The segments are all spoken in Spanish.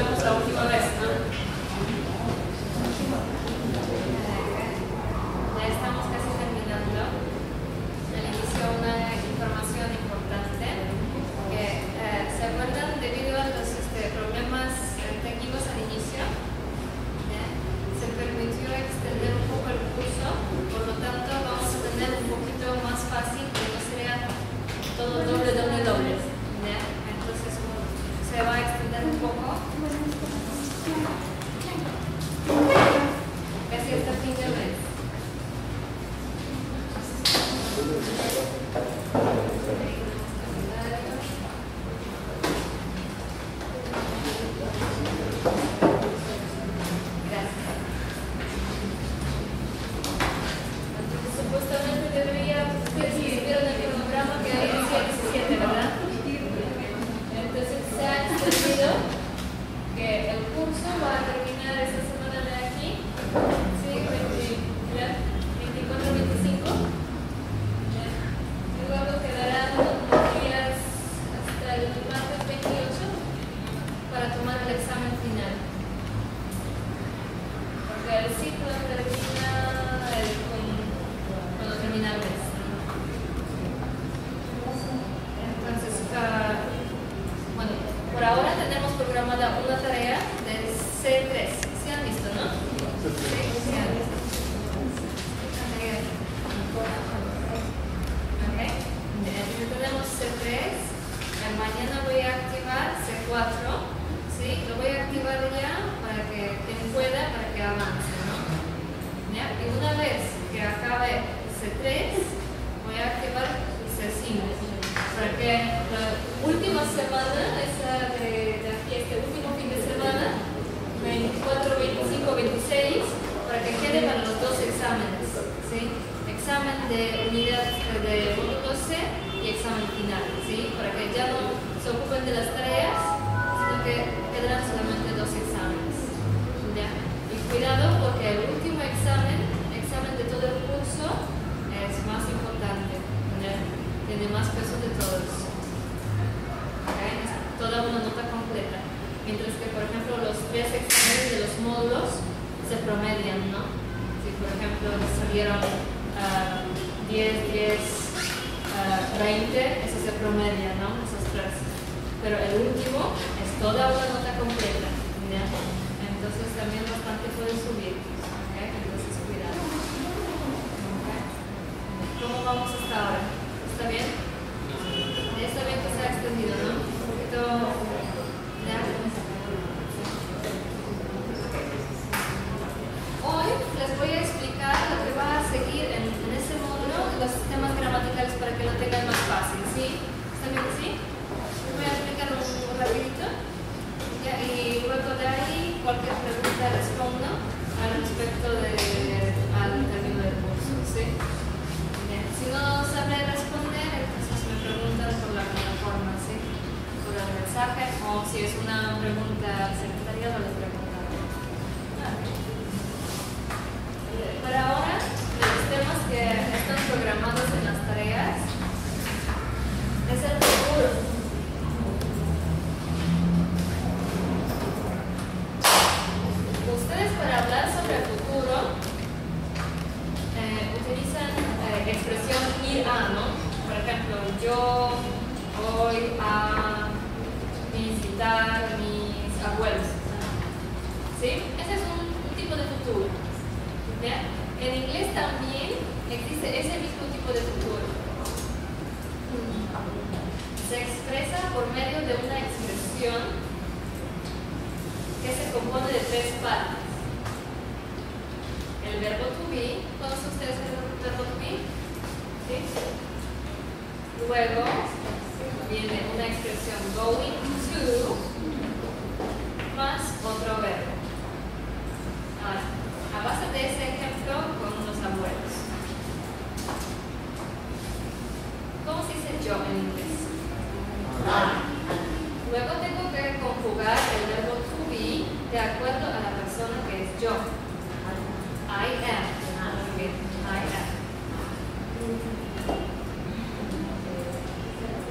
vemos la última vez, ¿no? Ya estamos casi terminando. Al inicio una información importante que se acuerdan debido a los problemas técnicos al inicio, se permitió extender un poco el curso, por lo tanto vamos a tener un poquito más fácil, que no sería todo doble. Entonces se va a extender un poco casi hasta fin de mes.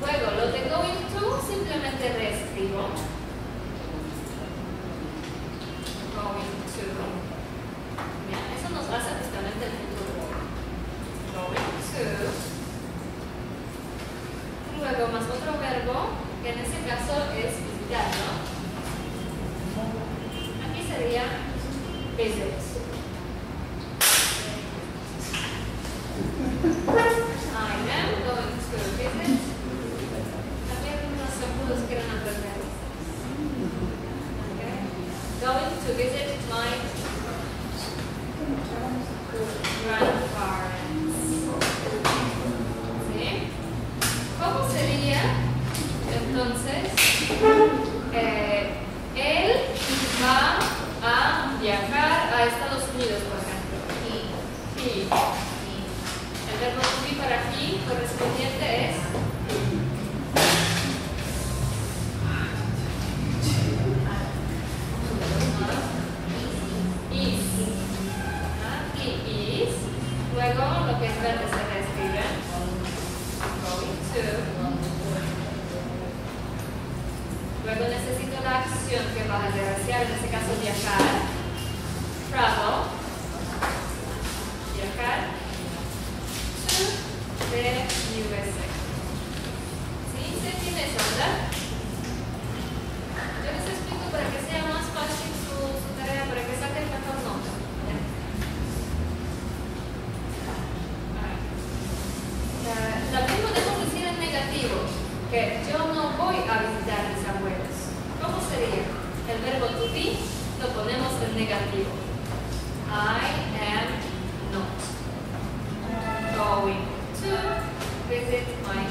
Luego, lo de going to simplemente reescribo. visit my grandparents. ¿Sí? ¿Cómo sería entonces? Él va a viajar a Estados Unidos, por ejemplo. Y el verbo to be para aquí correspondiente es is. Luego lo que es verde se reescribe. Going to. Luego necesito la acción que va a reversear, en este caso viajar. Travel. Viajar. To the USA. ¿Sí? ¿Se entiende eso, verdad? Yo les explico para que sea más fácil su tarea, para que saquen mejor nota. También podemos decir en negativo que yo no voy a visitar a mis abuelos. ¿Cómo sería? El verbo to be lo ponemos en negativo. I am not going to visit my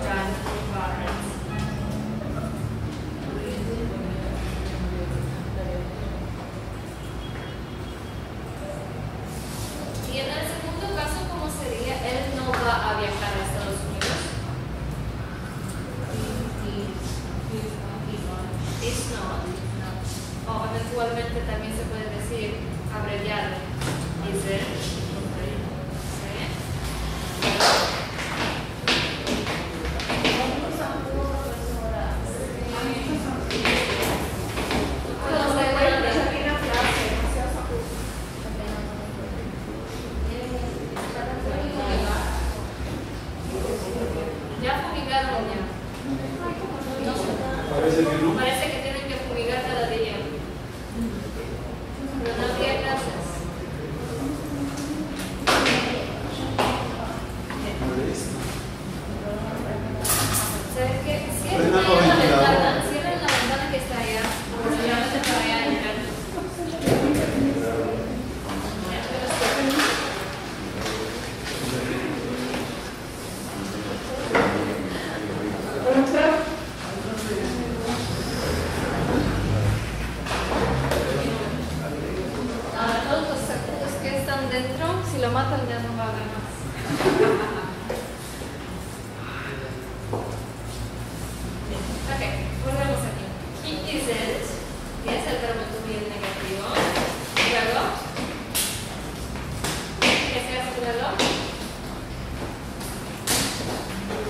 grandparents. Y en el segundo caso, ¿cómo sería? Él no va a viajar a Estados Unidos. Is not. O eventualmente también se puede decir abreviado. Is it? ¿Sí? Ya fumigaron ya. Parece que tienen que fumigar cada día. Pero no habría clases. ¿Sabes qué? Cierren la ventana que está allá. Seguramente para allá entrar. Todos los sacudos que están dentro, si lo matan ya no va a haber más. Ok, volvemos aquí. He isn't, que es el verbo to be en negativo. Luego, ¿qué se hace luego?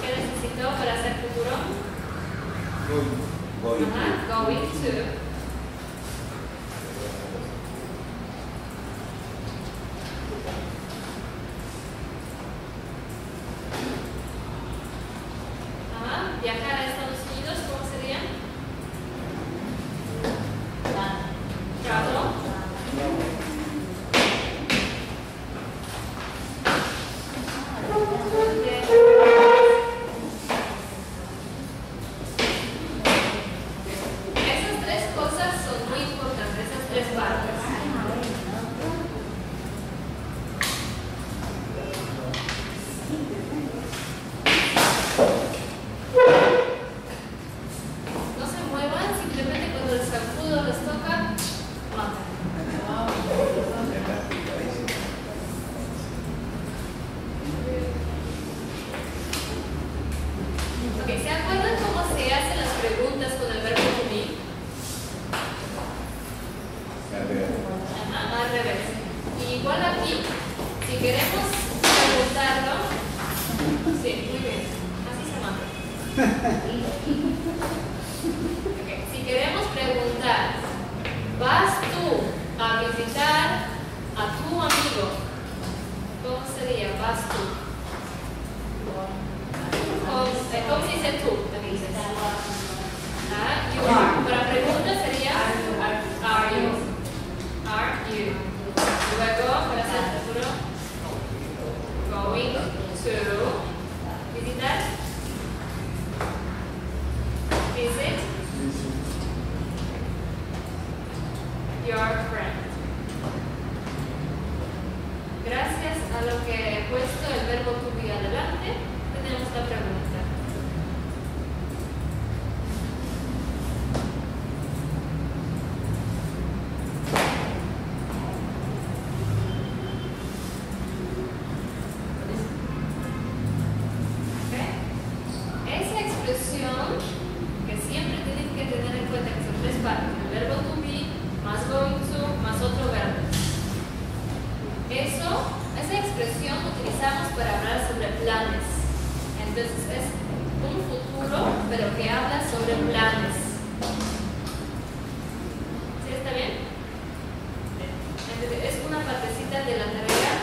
¿Qué necesito para hacer futuro? Going to. Viajar a Estados Unidos, ¿cómo sería? Travel. Esas tres cosas son muy importantes, esas tres partes. No se muevan, simplemente cuando el sacudo les toca, matan. Ok, ¿se acuerdan cómo se hacen las preguntas con el verbo to be? Al revés. Y igual aquí, si queremos preguntarlo, sí, muy bien, así se manda. Okay. Si queremos preguntar, ¿vas tú a visitar a tu amigo? ¿Cómo sería? ¿Vas tú? ¿Cómo se dice tú? You are. Para pregunta sería are you? Are you? Luego, para hacer futuro, going to visitar. Visit your friend. Gracias a lo que he puesto el verbo to be adelante, tenemos la pregunta. Esa expresión que siempre tienen que tener en cuenta que son tres partes, el verbo to be, más going to, más otro verbo. Esa expresión utilizamos para hablar sobre planes. Entonces es un futuro, pero que habla sobre planes. ¿Sí está bien? Entonces es una partecita de la tarea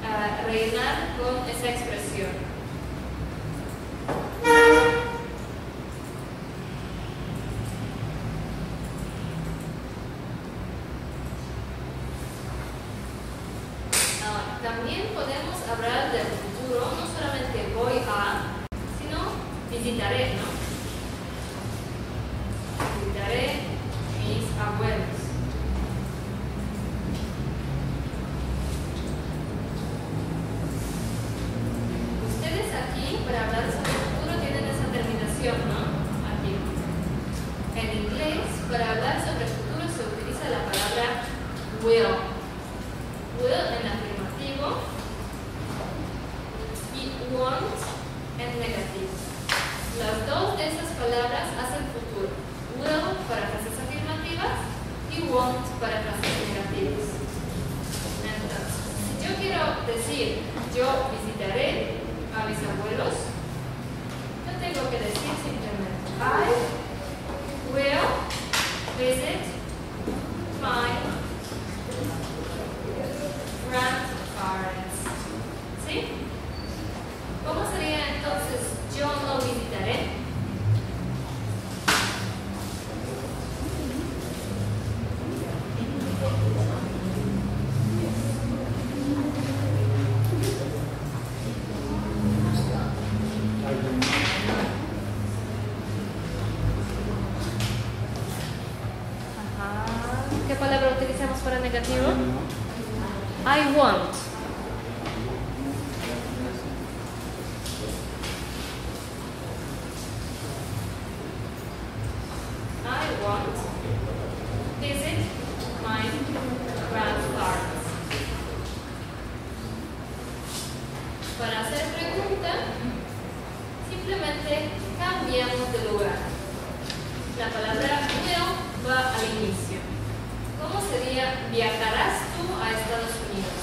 a rellenar con esa expresión. También podemos hablar del futuro, no solamente voy a, sino visitaré, ¿no? Visitaré mis abuelos. Ustedes aquí, para hablar sobre el futuro, tienen esa terminación, ¿no? Aquí. En inglés, para hablar sobre el futuro se utiliza la palabra will. Will en afirmativo y want en negativo. Las dos de esas palabras hacen futuro. Will para frases afirmativas y want para frases negativas. Entonces, si yo quiero decir yo visitaré a mis abuelos, yo tengo que decir simplemente I will visit my grandparents. ¿Sí? ¿Cómo sería entonces yo no visitaré? ¿Qué palabra utilizamos para negativo? I want. I want visit my grandparents. Para hacer pregunta, simplemente cambiamos de lugar. La palabra will va al inicio. ¿Cómo sería viajarás tú a Estados Unidos?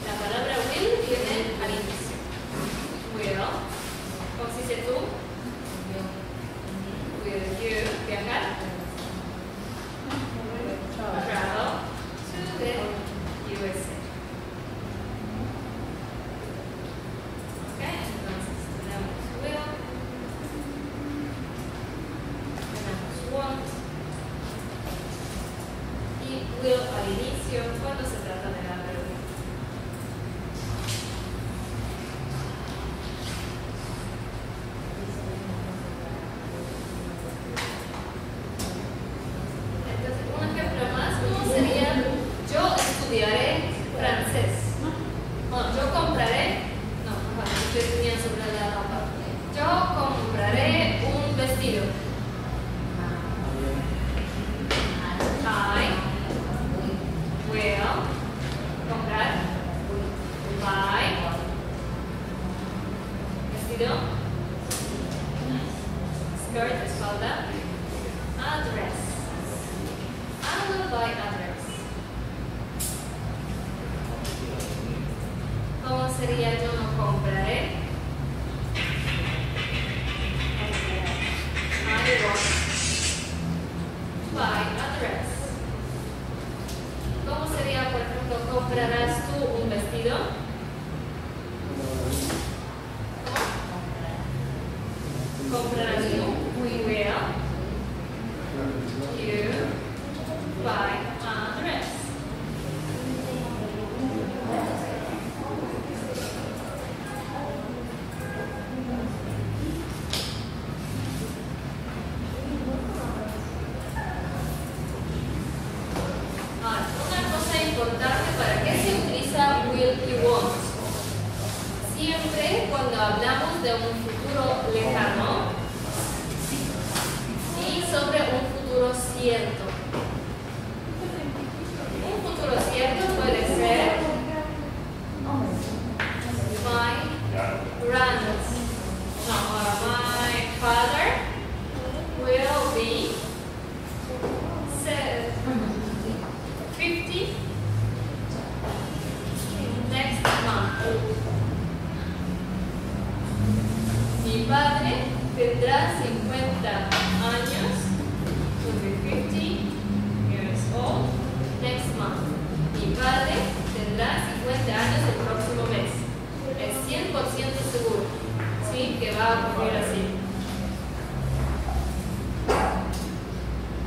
La palabra will viene al inicio. Will. ¿Cómo se dice tú? Will you viajar? Travel to the USA. Ok, entonces tenemos will. Want y will al inicio cuando se trata de la pregunta. Entonces, un ejemplo más, ¿cómo sería? Yo estudiaré francés. Bueno, yo compraré, no, ustedes tenían sobre la ropa. Yo compraré un vestido. Will comprar, buy, vestido, skirt, espalda, address. I will buy address. ¿Cómo sería yo no compraré? I won't buy address. ¿Cómo sería, por ejemplo, comprarás tú un vestido? Comprarás tú, we will. You buy a dress. sobre un futuro lejano y sobre un futuro cierto. Un futuro cierto puede ser my father will be 50 next month. Mi padre tendrá 50 años, will be 50 years old next month. Mi padre tendrá 50 años el próximo mes. Es 100% seguro, ¿sí?, que va a ocurrir así.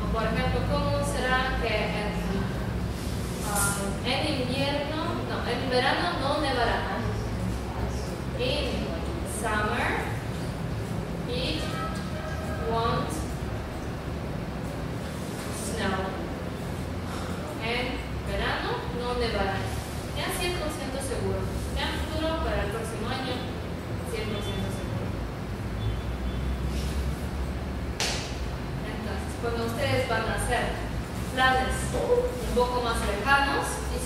O por ejemplo, ¿cómo será que en invierno, no, en verano no nevará? In summer it won't snow. En verano no nevará. Ya 100% seguro. Ya futuro para el próximo año, 100% seguro. Entonces, cuando ustedes van a hacer planes un poco más lejanos y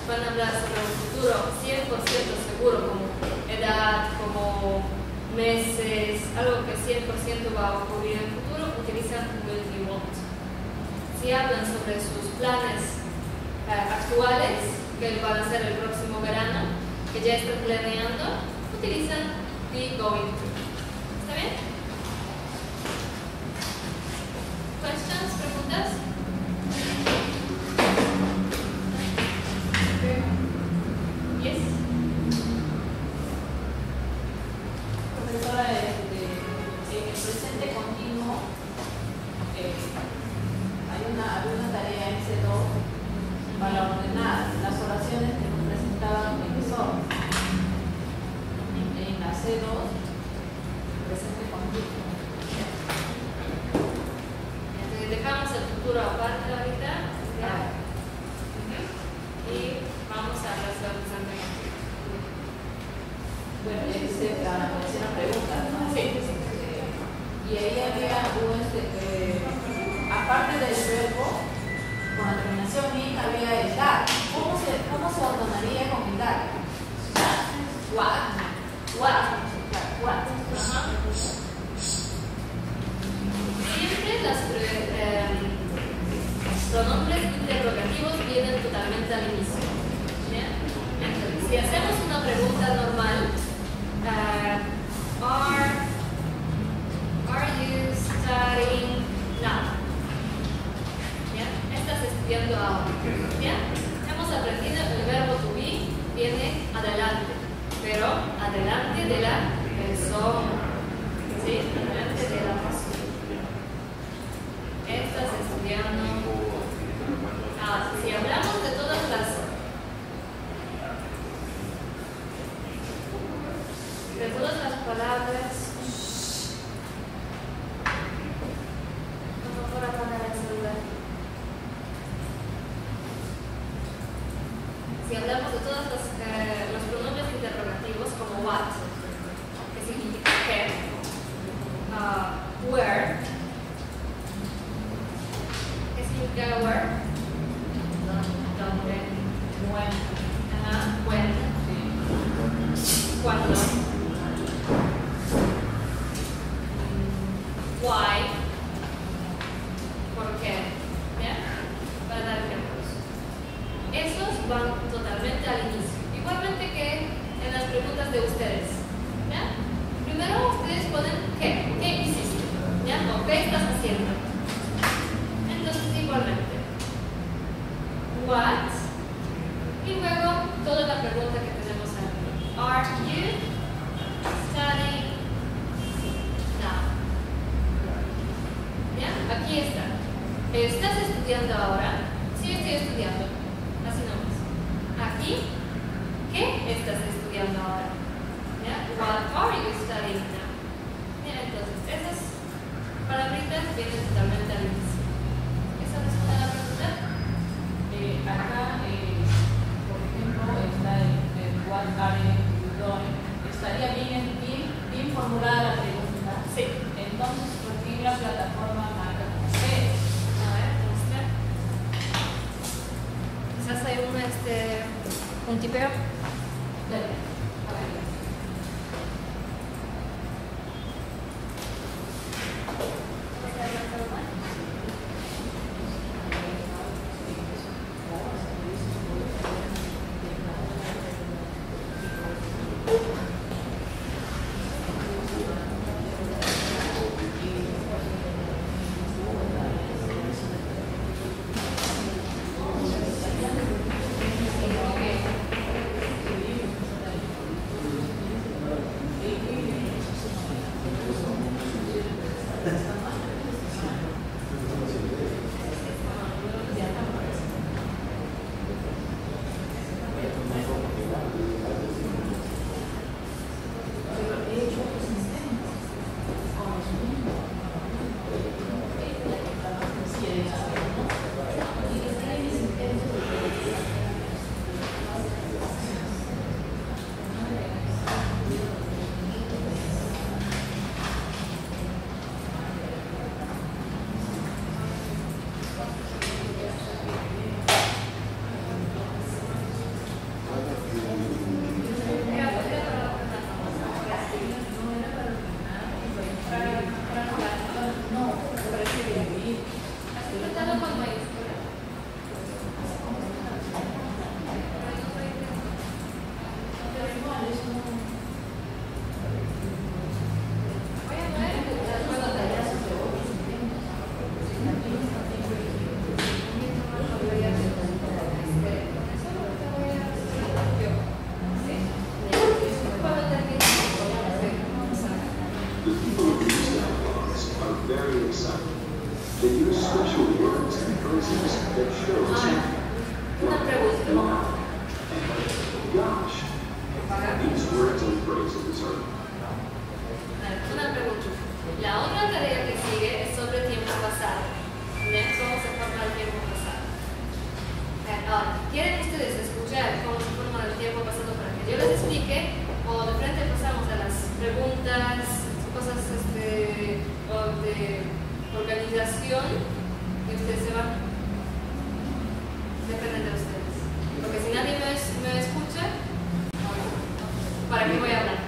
van a hablar sobre un futuro 100% seguro, como edad, como meses, algo que 100% va a ocurrir en el futuro, utilizan will be won't. Si hablan sobre sus planes actuales, que van a ser el próximo verano, que ya están planeando, utilizan be going to. ¿Está bien? ¿Questions? ¿Preguntas? Yes. Profesora, en el presente continuo hay una tarea en C2 para ordenar las oraciones que nos presentaba el profesor. En la C2, presente continuo. Entonces dejamos el futuro aparte ahorita. ¿Ya? Y vamos a la presente continuo. Bueno, ya hice la tercera pregunta, ¿no? Sí. Y ahí había aparte del verbo, con la terminación in había el that. ¿Cómo se ordenaría con el that? What. Ajá. Siempre los pronombres interrogativos vienen totalmente al inicio. ¿Bien? Entonces, si hacemos una pregunta normal, are you studying now? ¿Ya? ¿Estás estudiando ahora? ¿Ya? Hemos aprendido el verbo to be viene adelante, pero adelante de la persona. ¿Sí? Adelante de la persona. Estás estudiando. Si hablamos de todas las palabras, por favor apagar el celular. Si hablamos de todos los pronombres interrogativos como what, que significa qué, where, ¿qué significa where? ¿Dónde? When, ¿cuándo? Why, ¿por qué? ¿Ya? Para dar ejemplos. Esos van totalmente al inicio. Igualmente que en las preguntas de ustedes. ¿Ya? Primero ustedes ponen ¿qué hiciste? ¿Ya? ¿O qué estás haciendo? Entonces igualmente. What? Y luego toda la pregunta que tenemos aquí. Are you studying now? ¿Ya? Aquí está. ¿Estás estudiando ahora? Sí, estoy estudiando. Así nomás. Aquí, ¿qué estás estudiando ahora? ¿Ya? What are you studying now? ¿Ya? Entonces, esas palabritas vienen totalmente al inicio. ¿Eso responde a la pregunta? Acá, por ejemplo, está el what are you doing. Estaría bien formulada la pregunta. Sí. Entonces, ¿por qué la plataforma marca como C? A ver, muestra. Quizás hay un tipeo. Dale. A ver. Una pregunta. La otra tarea que sigue es sobre tiempo pasado. ¿Cómo se forma el tiempo pasado? Ahora, ¿quieren ustedes escuchar cómo se forma el tiempo pasado para que yo les explique? O de frente pasamos a las preguntas, cosas de organización y ustedes se van. Depende de ustedes. Porque si nadie me escucha, ¿para qué voy a hablar?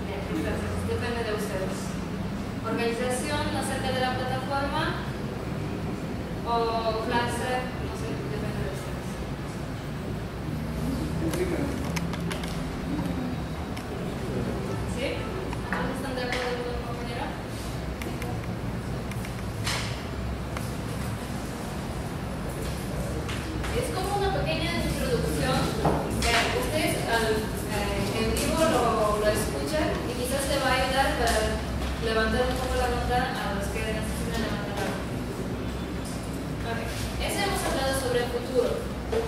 Bien, entonces, depende de ustedes. Organización acerca de la plataforma o clase, no sé, depende de ustedes. ¿Sí? ¿Están de acuerdo con el compañero? Es como una pequeña introducción. Ustedes en vivo lo escuchan y quizás te va a ayudar para levantar un poco la nota a los que necesitan levantar la nota. Okay. Eso hemos hablado sobre el futuro.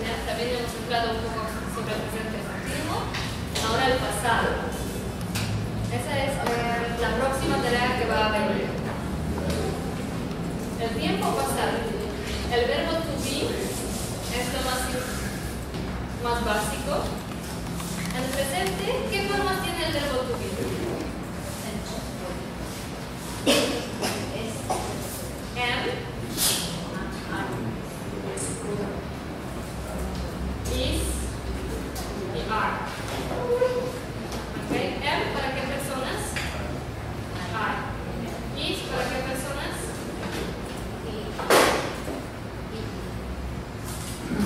¿Ya? También hemos hablado un poco sobre el presente continuo. Ahora el pasado. Esa es la próxima tarea que va a venir. El tiempo pasado. El verbo to be es lo más básico. En el presente, ¿qué formas tiene el verbo to be? Am, is y are. Okay. Am, ¿para qué personas? Are. Is, ¿para qué personas?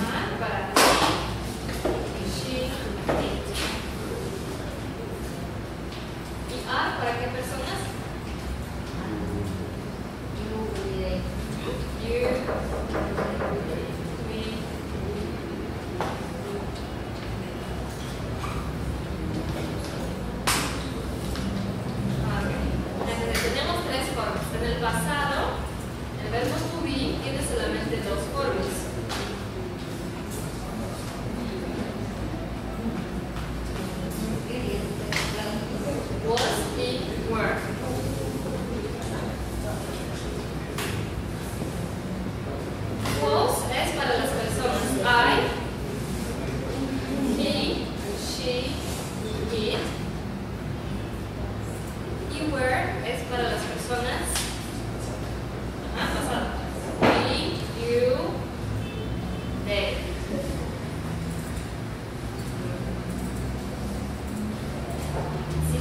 Are, para she, it. ¿Y are, para qué personas? You, me, entonces tenemos tres formas. En el pasado, el verbo to be tiene solamente dos formas. Was y were. Was es para las personas I, he, she, it.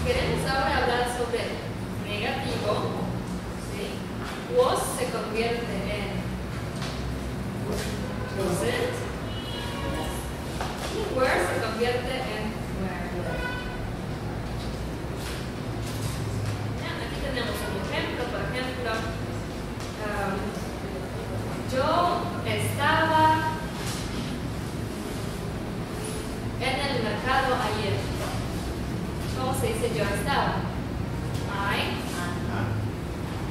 queremos ahora hablar sobre negativo, ¿sí? Was se convierte en wasn't y were se convierte en were. Aquí tenemos un ejemplo, por ejemplo, yo estaba en el mercado ayer. ¿Cómo se dice yo estaba?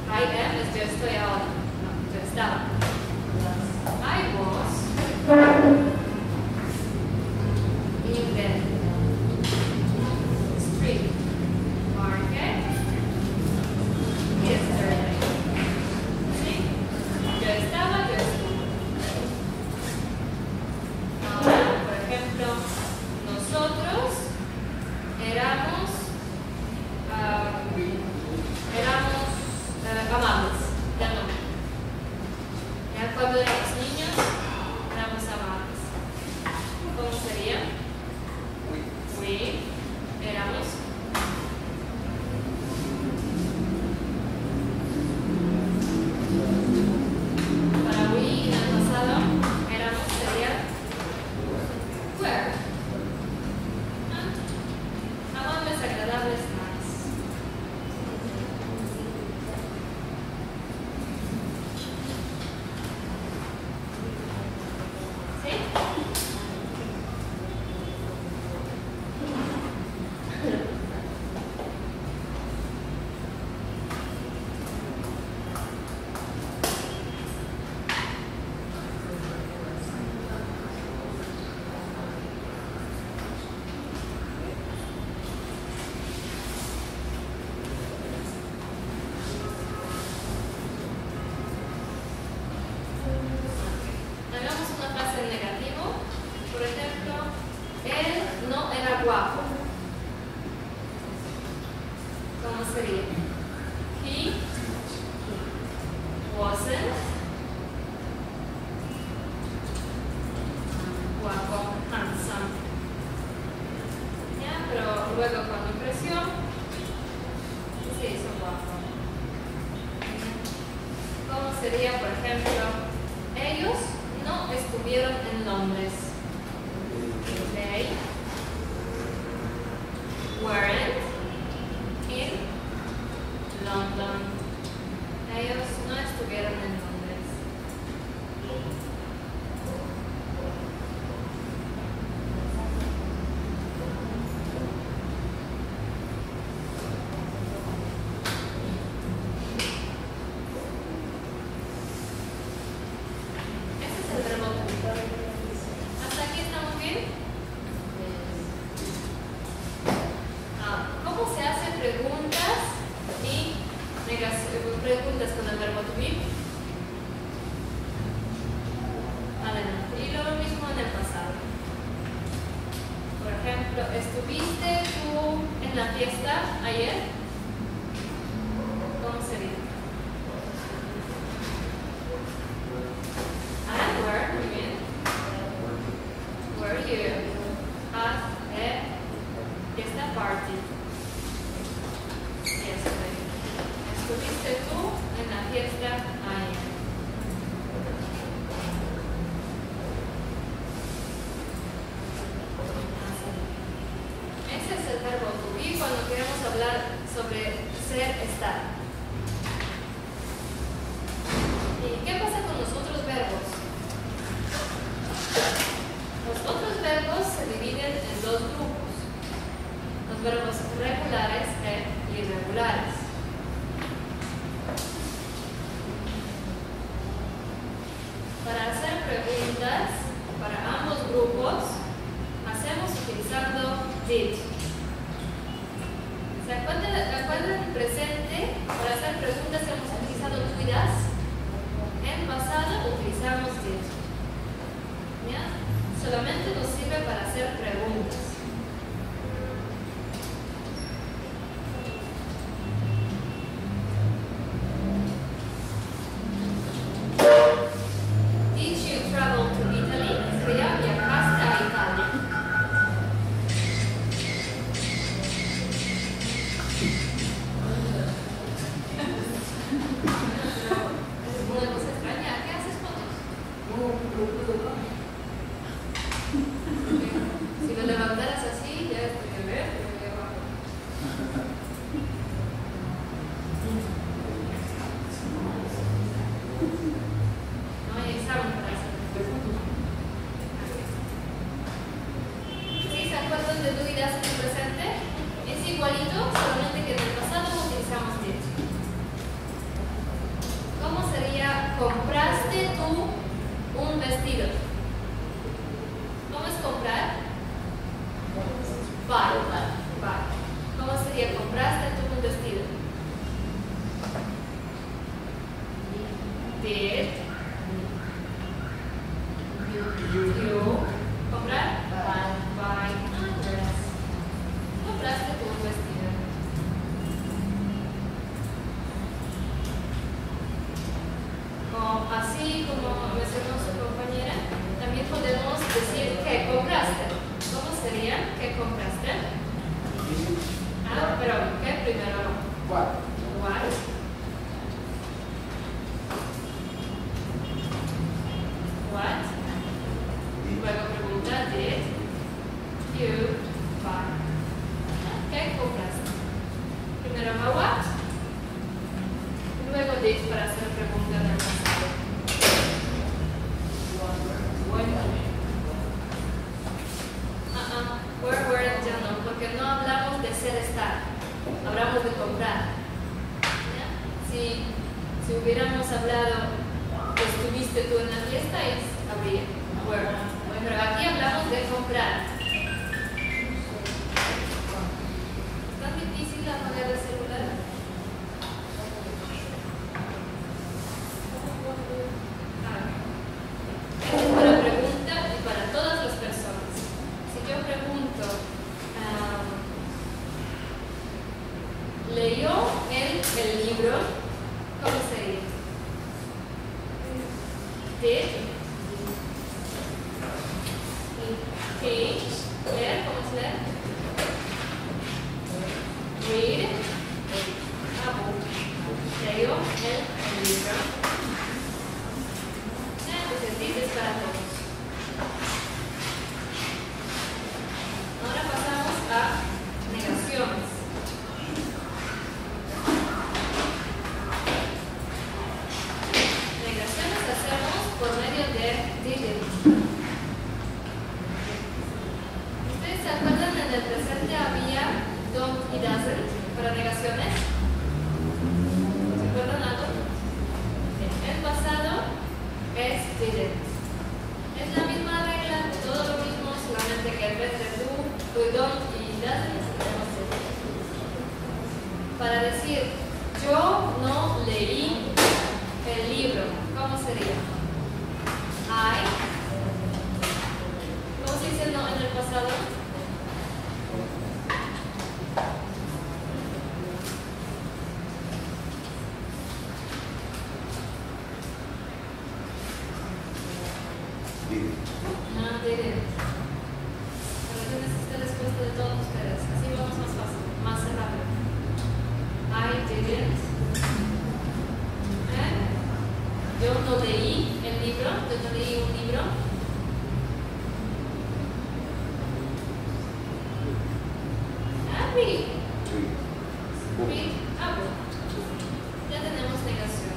I am es yo estoy ahora. No, yo estaba. I was in the street market yesterday. ¿Sí? Yo estaba, yo estuve. Ahora, por ejemplo, nosotros éramos amables, ya no. Ya cuando éramos niños, éramos amables. ¿Cómo sería? We éramos. Para we en el pasado éramos, sería were. Amables, agradables, nice. ¿Sí? Hagamos una frase en negativo. Por ejemplo, él no era guapo. ¿Cómo sería? He wasn't guapo, handsome. ¿Ya? Pero luego cuando creció, se hizo guapo. ¿Cómo sería, por ejemplo, ellos no estuvieron en Londres? They weren't in London. Ellos no estuvieron en Londres. Ese es el verbo to be. ¿Hasta aquí estamos bien? ¿Cómo se hacen preguntas y preguntas con el verbo to be? Adelante. Y lo mismo en el pasado. Por ejemplo, ¿estuviste tú en la fiesta ayer? ¿Cómo sería? And were, muy bien. Were you at a fiesta party yesterday? ¿Estuviste tú en la fiesta ayer? Ese es el verbo to be cuando queremos hablar sobre ser, estar. ¿Y qué pasa con los otros verbos? Los otros verbos se dividen en dos grupos: los verbos regulares e irregulares. Para hacer preguntas para ambos grupos, hacemos utilizando did. ¿Se acuerdan del presente? Para hacer preguntas hemos utilizado do y das. En pasado utilizamos did. ¿Ya? Solamente nos sirve para hacer preguntas. Did you travel to Italy? Sería viajaste a Italia. pero ¿qué? Primero, What? what? What? Luego pregunta, did you buy? ¿Qué compraste? Primero va what, luego did para hacer pregunta del pasado. Where, ya no, porque no hablamos de ser estar, hablamos de comprar. ¿Ya? Si hubiéramos hablado que estuviste tú en la fiesta, habría where. Pero aquí hablamos de comprar. ¿Es tan difícil apagar el celular? Esta es una pregunta y para todas las personas. Si yo pregunto, ¿leyó él el libro? ¿Cómo sería? Did he leer? ¿Cómo se lee? Read a book. ¿Leyó él el libro? Entonces, did es para todos. Ahora pasamos a negaciones. Negaciones hacemos por medio de didn't. ¿Ustedes se acuerdan? En el presente había don't y doesn't para negaciones. ¿Se acuerdan algo? El pasado es didn't. Es la misma regla, todo lo mismo, solamente que en vez de do, don't y doesn't tenemos didn't. Para decir yo no leí el libro, ¿cómo sería? ¿Cómo se dice no en el pasado? No, didn't. Pero yo necesito la respuesta de todos ustedes. Así vamos más fácil, más rápido. I didn't. Yo no leí el libro. Yo no leí un libro. Read. Read a book. Ya tenemos negación.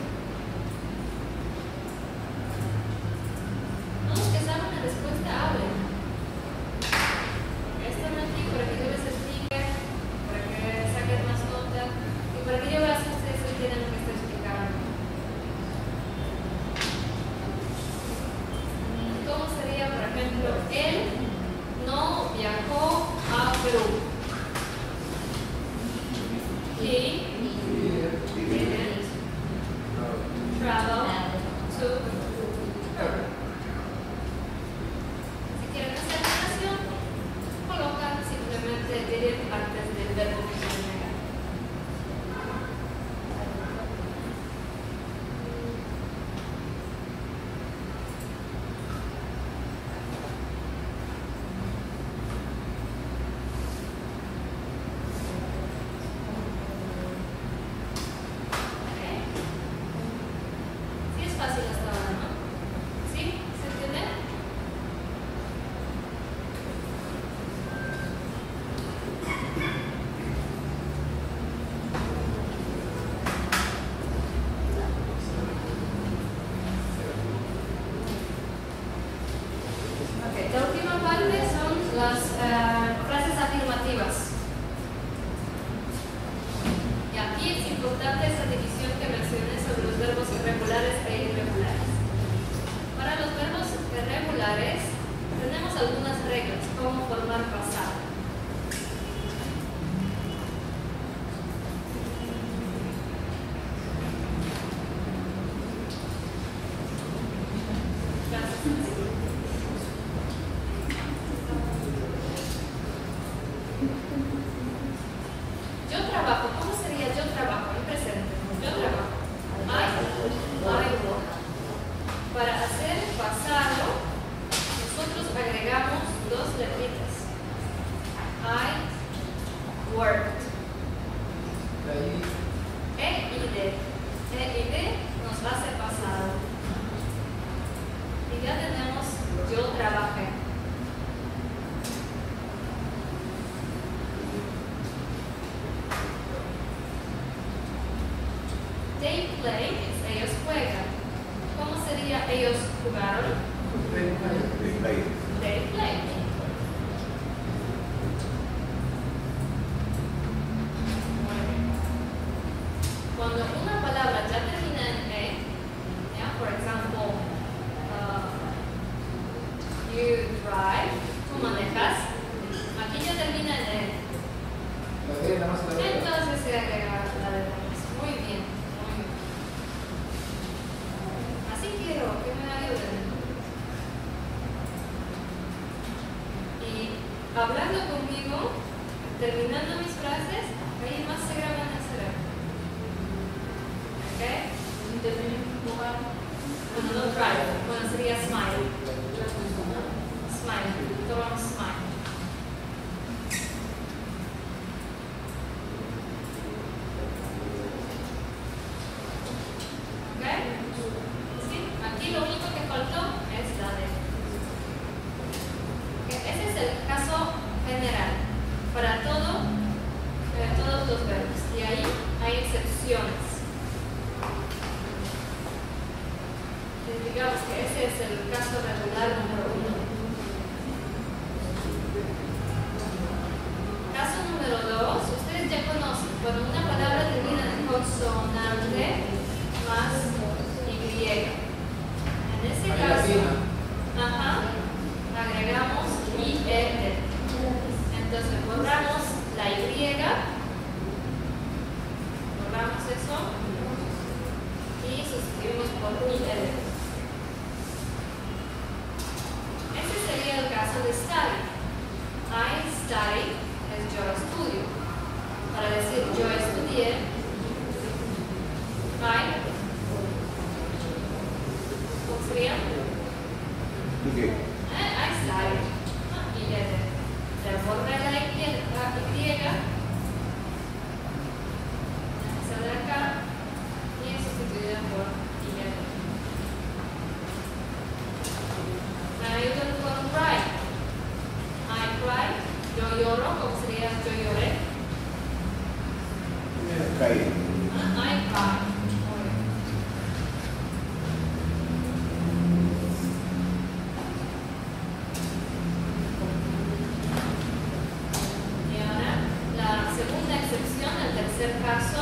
No, los que saben la respuesta hablen. Porque están aquí para que yo les explique, para que saquen más nota y para que yo vea si ustedes entienden lo que estoy explicando. ¿Cómo sería, por ejemplo, él no viajó a Perú? He didn't travel to Peru. Si quieren hacer negación, colocan simplemente didn't antes del verbo que quieren negar. Sí, es fácil hasta ahora, ¿no? ¿Sí? ¿Se entiende? Ok, la última parte son las frases afirmativas. Y aquí es importante esa división que mencioné sobre los verbos regulares e irregulares. Para los verbos regulares tenemos algunas reglas, como formar pasado. Yo trabajo, ¿cómo sería yo trabajo en presente? Yo trabajo. I work. Para hacer pasado, nosotros agregamos dos letritas. I worked. EID nos hace pasado. Y ya tenemos yo trabajé. They play es ellos juegan. ¿Cómo sería ellos jugaron? They play. Cuando una palabra ya termina en E, yeah, for example, you drive, tú manejas, aquí ya termina en E. Entonces se agrega la de después. Muy bien, muy bien. Así quiero que me ayuden. Y hablando conmigo, terminando mis frases, ahí más se graban en el cerebro. ¿Ok? Bueno, no drive. Bueno, sería smile. Smile. Tomamos smile. ¿Ok? ¿Sí? Aquí lo único que faltó es la de. ¿Okay? Ese es el caso general. Para todos los verbos. Y ahí hay excepciones. Digamos que ese es el caso regular número 1. Caso número 2, ustedes ya conocen, cuando una palabra termina en consonante más Y. En ese caso, agregamos IR. Entonces borramos la Y, borramos eso y sustituimos por IR. Ese sería el caso de study. I study es yo estudio. Para decir yo estudié, ¿cómo sería? I studied. Y le borré la Y, esa de acá, y es sustituida por IR. Me ayudan con cry. I cry. Yo lloro. ¿Cómo sería yo lloré? I cry. Y ahora, la segunda excepción, el tercer caso,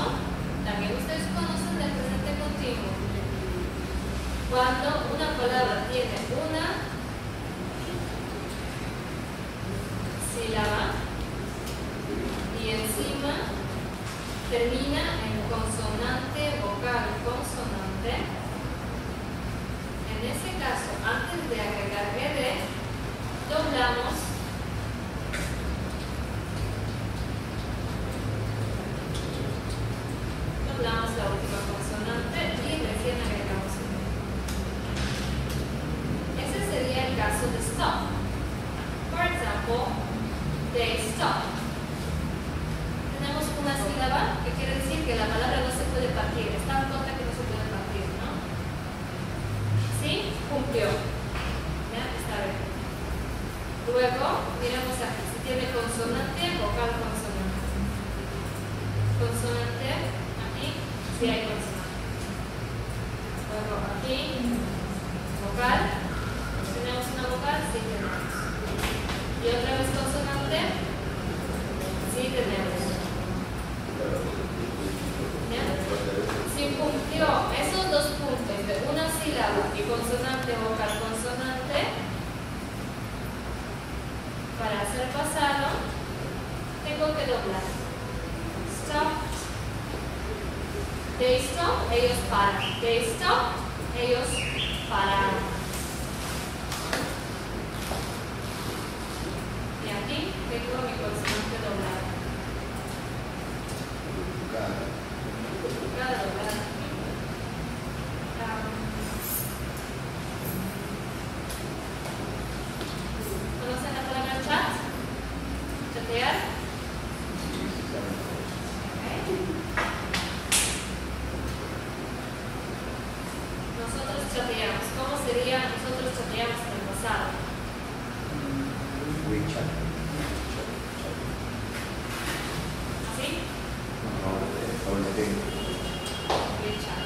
también ustedes conocen del presente continuo. Cuando una palabra tiene una sílaba y encima termina en consonante, vocal, consonante. En ese caso, antes de agregar ED, doblamos la última consonante y recién agregamos ED. Ese sería el caso de stop. For example, they stop. Tenemos una sílaba que quiere decir que la palabra no se puede partir. Es tan corta que no se puede partir, ¿no? ¿Sí? Cumplió. ¿Ya? Está bien. Luego, miramos aquí. Si tiene consonante, vocal, consonante. Consonante, aquí, sí hay consonante. Luego, aquí, vocal. ¿Tenemos una vocal? Sí, tenemos. Y otra vez consonante. Sí, tenemos. ¿Ya? Si cumplió esos dos puntos de una sílaba y consonante, vocal, consonante, para hacer pasado, tengo que doblar. Stop. They stop, ellos paran. They stop, ellos paran. Y aquí tengo mi consonante doblada. Doblada. ¿Conocen la palabra chat? ¿Chatear? Okay. chateamos. ¿Cómo sería nosotros chateamos en el pasado? WeChat. ¿Así? WeChat.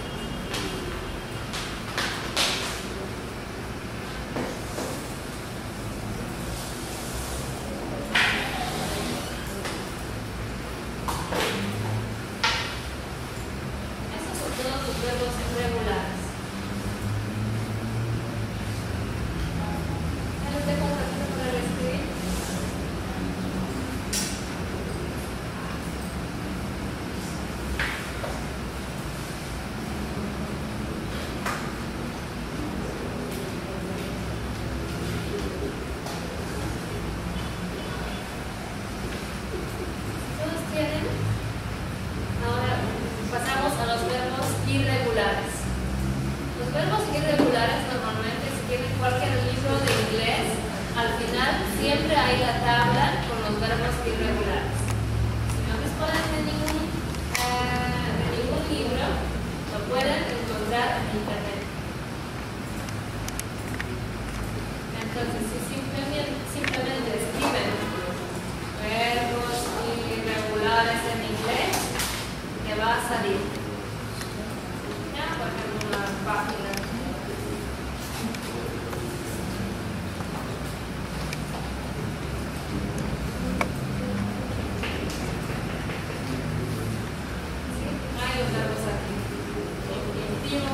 Esos son todos los verbos regulares. ¿Ya les dejo un ratito para escribir? ¿Todos tienen? Ahora pasamos a los verbos irregulares. Los verbos irregulares normalmente, si tienen cualquier libro de inglés, al final siempre hay la tabla con los verbos irregulares. Si no disponen de ningún libro, lo pueden encontrar en internet. Entonces, si simplemente escriben verbos irregulares en inglés, te va a salir. Ya, por ejemplo, una página. Sí, hay los verbos aquí. Infinitivo.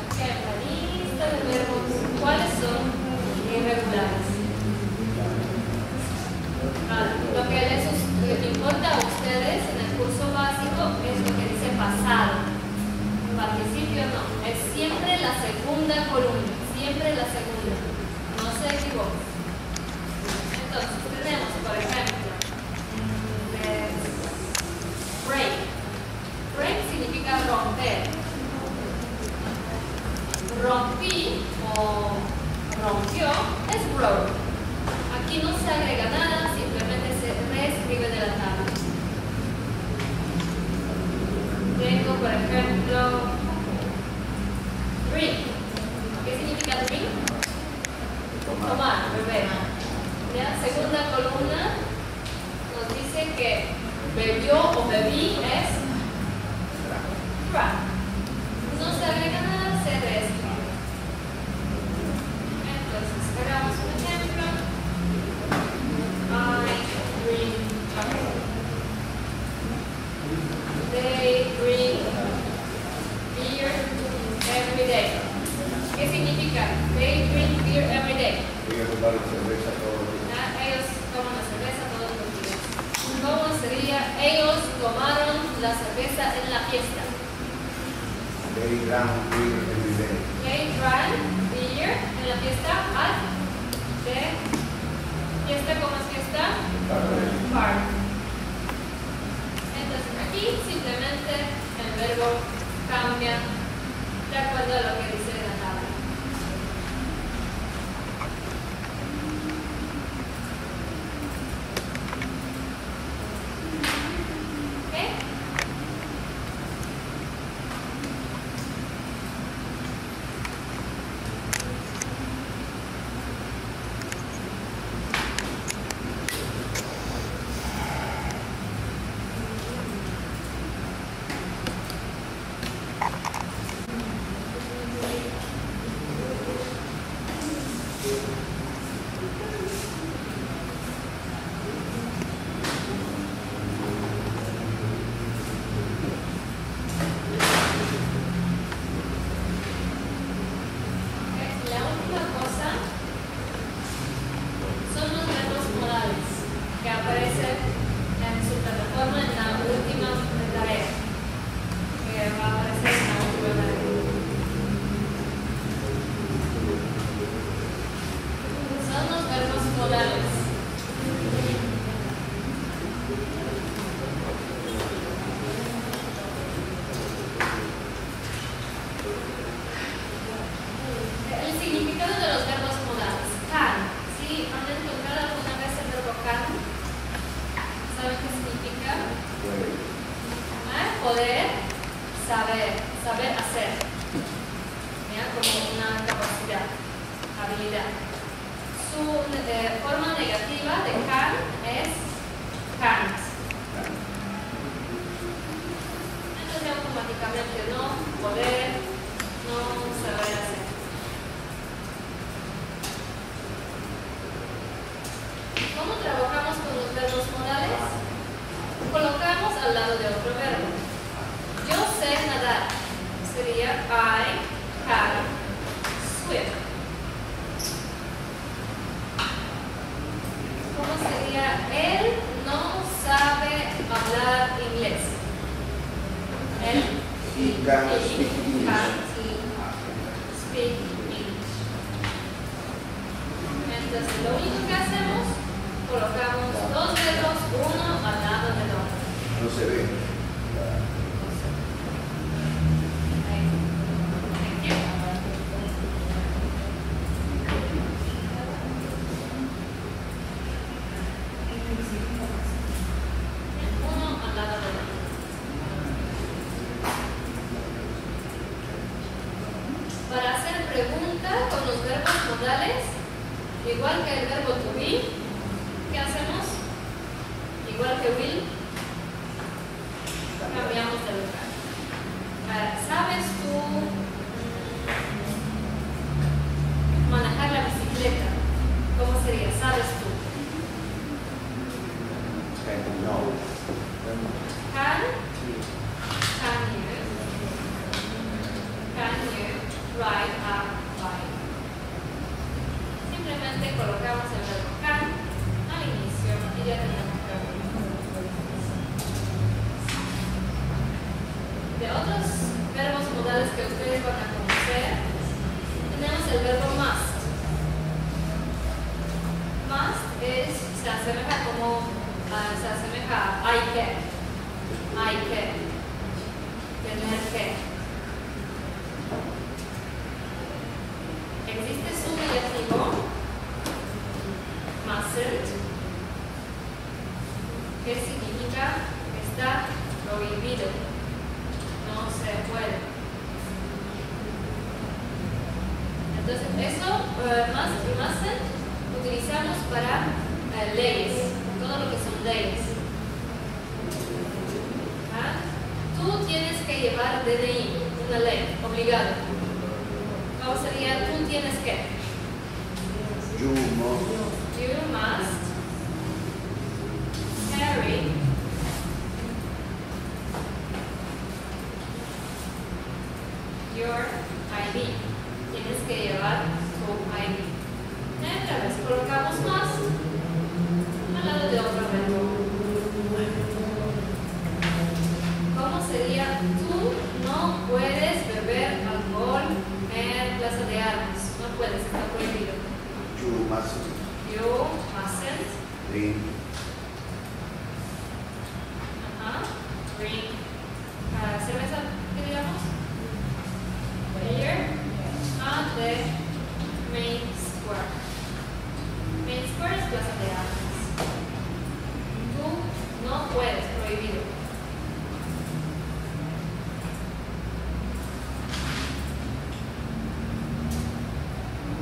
Aquí hay la lista de verbos. ¿Cuáles son irregulares? Lo que les importa a ustedes en el curso básico es lo que dice pasado. Participio no, es siempre la segunda columna, siempre la segunda. No se equivoquen. Entonces tenemos, por ejemplo, break. Break significa romper. Rompí o rompió es broke. Aquí no se agrega nada, simplemente se reescribe de la tabla. Tengo, por ejemplo, drink. ¿Qué significa drink? Tomar, beber. ¿Ya? Segunda columna nos dice que bebió o bebí es drank. No se agrega nada, se reescribe. Entonces, hagamos un ejemplo. I drink chocolate. They drink beer every day. ¿Qué significa? They drink beer every day. Ellos toman cerveza todos los días. Ellos toman la cerveza todos los días. ¿Cómo sería? Ellos tomaron la cerveza en la fiesta. They drank beer every day. They drank beer en la fiesta at the fiesta. ¿Cómo es fiesta? Park. Entonces aquí simplemente el verbo cambia de acuerdo a lo que dice la tabla. ¿Ok? La última cosa son los verbos modales que aparecen en su plataforma en la última tarea, que va a aparecer en la última tarea. Son los verbos modales. El significado de los verbos modales. Can. ¿Sí? ¿Han encontrado alguna vez el verbo can? ¿Saben qué significa? Poder, saber hacer, ¿ya? Como una capacidad, habilidad. Su forma negativa de can es can't. Entonces automáticamente no poder, no saber hacer. ¿Cómo trabajamos con los verbos modales? Colocamos al lado de otro verbo. Yo sé nadar. Sería I can swim. ¿Cómo sería? Él no sabe hablar inglés. Él He can speak English. Speak English. Entonces lo único que hacemos, colocamos dos verbos, uno al lado del otro. No se ve. Thank you. Uno al lado del otro. Para hacer pregunta con los verbos modales, igual que el verbo to be, ¿qué hacemos? Igual que will, cambiamos de lugar. ¿Sabes tú manejar la bicicleta? ¿Cómo sería? ¿Sabes tú? And no. Can you ride a bike? Simplemente colocamos el verbo can al inicio y ya tenemos pregunta. De otros verbos modales que ustedes van a conocer, tenemos el verbo must. Must se asemeja a I can, tener que. Existe su negativo, mustn't, que significa que está prohibido, no se puede. Entonces eso, must y mustn't, utilizamos para leyes, todo lo que son leyes. Tú tienes que llevar DNI, una ley, obligado. ¿Cómo sería? Tú tienes que. You must. You must carry your ID. Tienes que llevar tu ID. Otra vez colocamos más al lado de otro verbo. ¿Cómo sería? Tú no puedes beber alcohol en Plaza de Armas. No puedes, está prohibido. You must You mustn't drink. drink cerveza, ¿qué digamos? Beer at the main square. Main square es Plaza de Armas. Tú no puedes, prohibido.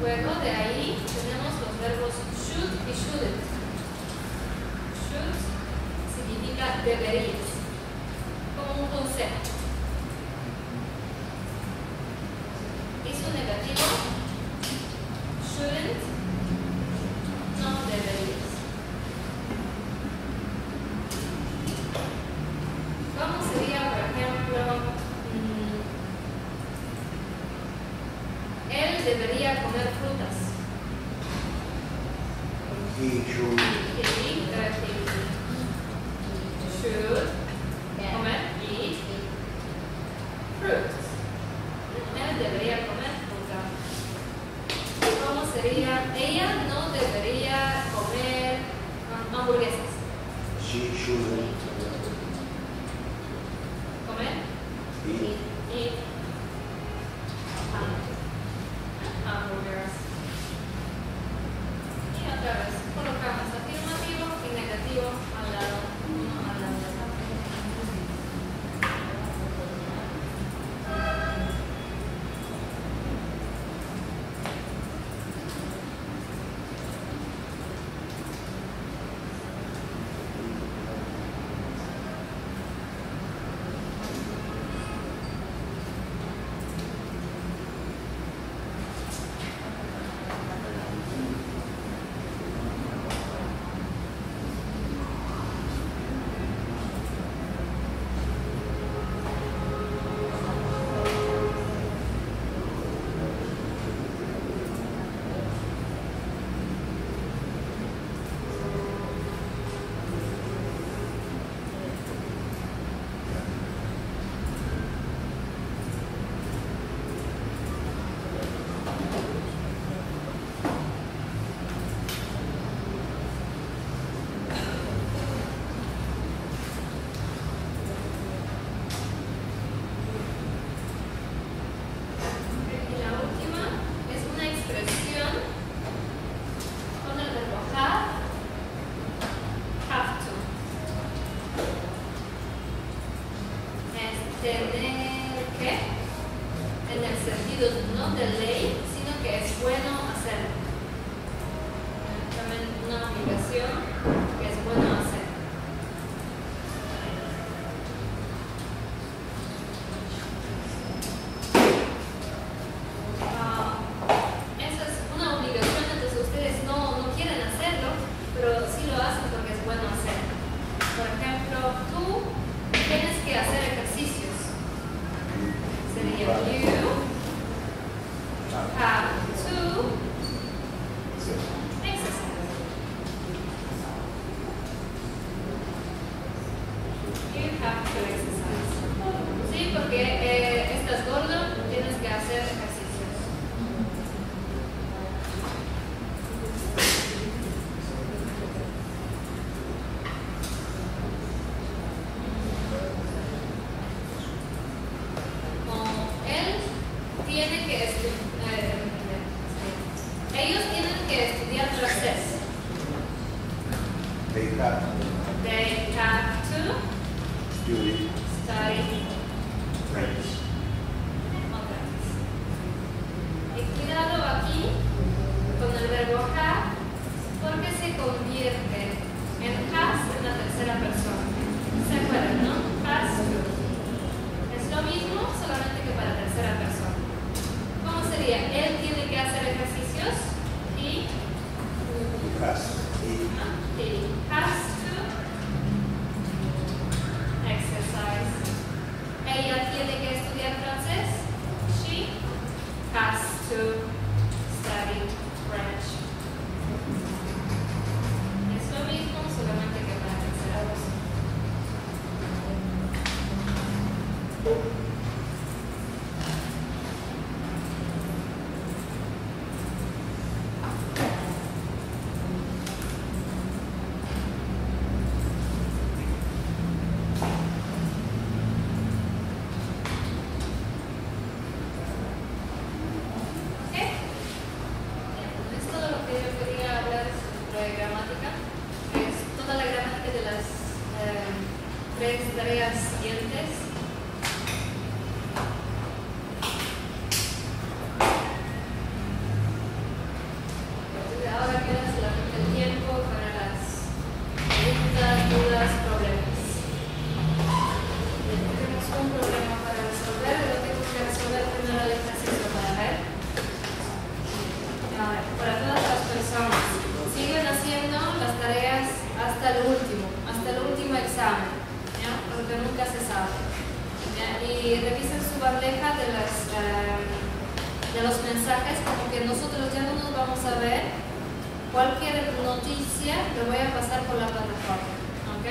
Luego de ahí tenemos los verbos should y shouldn't. Should significa deberías, como un concepto. Y su negativo, shouldn't, no deberías. ¿Cómo sería, por ejemplo, él debería comer frutas? He should. He should comer, eat fruits. Él debería comer fruta. ¿Cómo sería? Ella no debería comer hamburguesas. She shouldn't. ¿Comer? Eat. Eat hamburgers. Y otra vez colocamos afirmativo y negativo al lado, uno al lado del otro. tener que, en el sentido no de ley, sino que es bueno hacerlo. También una obligación que es bueno hacer. Esa es una obligación, entonces ustedes no quieren hacerlo, pero sí lo hacen porque es bueno hacerlo. Por ejemplo, tú tienes que hacer ejercicios. Sería you have to exercise. You have to exercise. Sí, porque estás gordo, tienes que hacer ejercicios. Ellos tienen que estudiar francés. They have They have to study study French. otra vez. Y cuidado aquí con el verbo have, porque se convierte en has en la tercera persona. ¿Se acuerdan, no? Has to. Es lo mismo, solamente que para tercera persona. ¿Cómo sería? Él tiene que hacer ejercicios y he has to exercise. Ella tiene que estudiar francés. She has to study French. Es lo mismo, solamente que para tercera persona. Es todo lo que yo quería hablar sobre gramática. Es toda la gramática de las tres tareas siguientes. Ahora queda solamente el tiempo para las preguntas, dudas, problemas. Tenemos un problema para resolver, lo tengo que resolver primero el ejercicio para ver. A ver, para todas las personas, siguen haciendo las tareas hasta el último examen, ¿ya? Porque nunca se sabe. ¿Ya? Y revisen su bandeja de los mensajes, como que nosotros ya no nos vamos a ver. Cualquier noticia lo voy a pasar por la plataforma, ¿ok?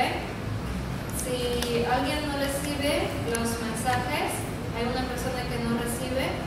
Si alguien no recibe los mensajes, hay una persona que no recibe,